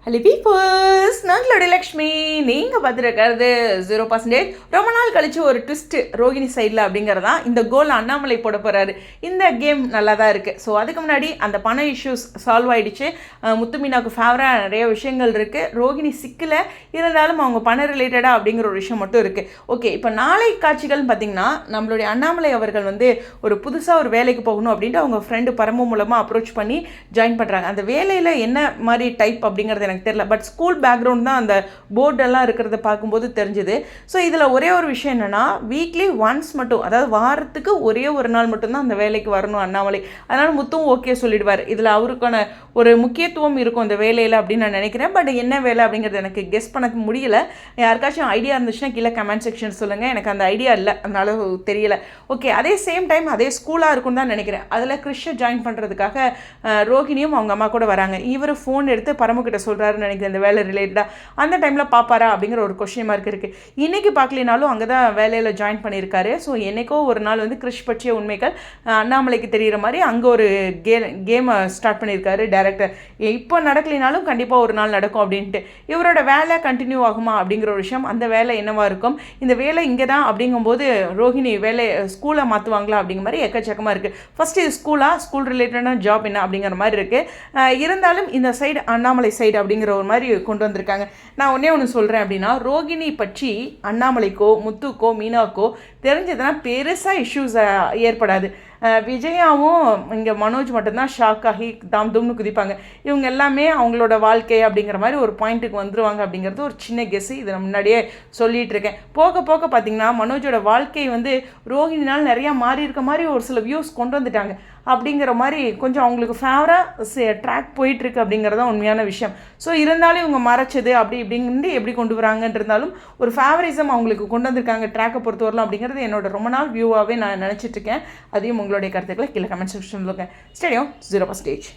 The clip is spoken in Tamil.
ஹலோ பீப்புள்ஸ், நான் லக்ஷ்மி. நீங்கள் பார்த்துருக்கிறது 0%. ரொம்ப நாள் கழித்து ஒரு ட்விஸ்ட்டு ரோகிணி சைடில் அப்படிங்கிறது தான் இந்த கோல் அண்ணாமலை போட போகிறாரு. இந்த கேம் நல்லா தான் இருக்குது. ஸோ அதுக்கு முன்னாடி அந்த பண இஷ்யூஸ் சால்வ் ஆகிடுச்சு. முத்துமீனாவுக்கு ஃபேவராக நிறைய விஷயங்கள் இருக்குது. ரோகிணி சிக்கல இருந்தாலும் அவங்க பண ரிலேட்டடாக அப்படிங்கிற ஒரு விஷயம் மட்டும் இருக்குது. ஓகே, இப்போ நாளை காட்சிகள்னு பார்த்திங்கன்னா நம்மளுடைய அண்ணாமலை அவர்கள் ஒரு புதுசாக ஒரு வேலைக்கு போகணும் அப்படின்ட்டு அவங்க ஃப்ரெண்டு பரம மூலமாக அப்ரோச் பண்ணி ஜாயின் பண்ணுறாங்க. அந்த வேலையில் என்ன மாதிரி டைப் அப்படிங்கிறது எனக்கு தெரியல. பட் ஸ்கூல் பேக்ரவுண்ட் தான் அந்த போர்டெல்லாம் இருக்கிறத பார்க்கும்போது தெரிஞ்சுது. ஸோ இதில் ஒரே ஒரு விஷயம் என்னென்னா, வீக்லி ஒன்ஸ் மட்டும், அதாவது வாரத்துக்கு ஒரே ஒரு நாள் மட்டும்தான் அந்த வேலைக்கு வரணும் அண்ணாமலை. அதனால் முத்தும் ஓகே சொல்லிடுவார். இதில் அவருக்கான ஒரு முக்கியத்துவம் இருக்கும் அந்த வேலையில் அப்படின்னு நான் நினைக்கிறேன். பட் என்ன வேலை அப்படிங்கிறது எனக்கு கெஸ் பண்ண முடியல. யாருக்காச்சும் ஐடியா இருந்துச்சுன்னா கீழே கமெண்ட் செக்ஷன் சொல்லுங்கள். எனக்கு அந்த ஐடியா இல்லை, அதனால தெரியல. ஓகே, அதே சேம் டைம் அதே ஸ்கூலாக இருக்கும்னு தான் நினைக்கிறேன். அதில் கிறிஷை ஜாயின் பண்ணுறதுக்காக ரோஹிணியும் அவங்க அம்மா கூட வராங்க. இவர் ஃபோன் எடுத்து பரமுக்கிட்ட சொல்கிறாருன்னு நினைக்கிறேன் இந்த வேலை ரிலேட்டடாக. அந்த டைமில் பார்ப்பாரா அப்படிங்கிற ஒரு கொஸ்டின் மார்க் இருக்குது. இன்றைக்கி பார்க்கலினாலும் அங்கே தான் வேலையில் ஜாயின் பண்ணியிருக்காரு. ஸோ என்றைக்கோ ஒரு நாள் கிறிஷ் பற்றிய உண்மைகள் அண்ணாமலைக்கு தெரிகிற மாதிரி அங்கே ஒரு கேமை ஸ்டார்ட் பண்ணியிருக்காரு டேரக்டர். இப்போ நடக்கலினாலும் கண்டிப்பாக ஒரு நாள் நடக்கும் அப்படின்ட்டு. இவரோட வேலை கண்டினியூ ஆகுமா அப்படிங்கிற ஒரு விஷயம், அந்த வேலை என்னவா இருக்கும், இந்த வேலை இங்கே தான் அப்படிங்கும்போது ரோஹிணி வேலை ஸ்கூலை மாற்றுவாங்களா அப்படிங்கிற மாதிரி எக்கச்சக்கமாக இருக்குது. ஃபஸ்ட்டு இது ஸ்கூல் ரிலேட்டடான ஜாப் என்ன அப்படிங்கிற மாதிரி இருக்குது. இருந்தாலும் இந்த சைடு அண்ணாமலை சைடு அப்படிங்கிற ஒரு மாதிரி கொண்டு வந்திருக்காங்க. நான் ஒன்று சொல்கிறேன் அப்படின்னா, ரோகிணி பற்றி அண்ணாமலைக்கோ முத்துக்கோ மீனாக்கோ தெரிஞ்சதுன்னா பெருசாக இஷ்யூஸ் ஏற்படாது. விஜயாவும் இங்கே மனோஜ் மட்டும்தான் ஷாக் ஆகி தும்னு குதிப்பாங்க. இவங்க எல்லாமே அவங்களோட வாழ்க்கை அப்படிங்கிற மாதிரி ஒரு பாயிண்ட்டுக்கு வந்துருவாங்க அப்படிங்கிறது ஒரு சின்ன கெஸ்ஸு. இதை நான் முன்னாடியே சொல்லிகிட்டு இருக்கேன். போக போக பார்த்திங்கன்னா மனோஜோட வாழ்க்கை ரோஹிணினால் நிறையா மாறி இருக்க மாதிரி ஒரு சில வியூஸ் கொண்டு வந்துட்டாங்க. அப்படிங்கிற மாதிரி கொஞ்சம் அவங்களுக்கு ஃபேவராக ட்ராக் போயிட்டுருக்கு அப்படிங்கிறது தான் உண்மையான விஷயம். ஸோ இருந்தாலும் இவங்க மறைச்சது அப்படி இப்படிங்கிறது எப்படி கொண்டு வராங்கன்றிருந்தாலும் ஒரு ஃபேவரிசம் அவங்களுக்கு கொண்டு வந்திருக்காங்க ட்ராக்கை பொறுத்து வரலாம் அப்படிங்கிறது என்னோட ரொம்ப நாள் வியூவாகவே நான் நினச்சிட்ருக்கேன். அதையும் உங்களுடைய கருத்துக்களை கீழே கமெண்ட் செக்ஷனில் இருக்கேன். ஸ்டேடியம் 0%.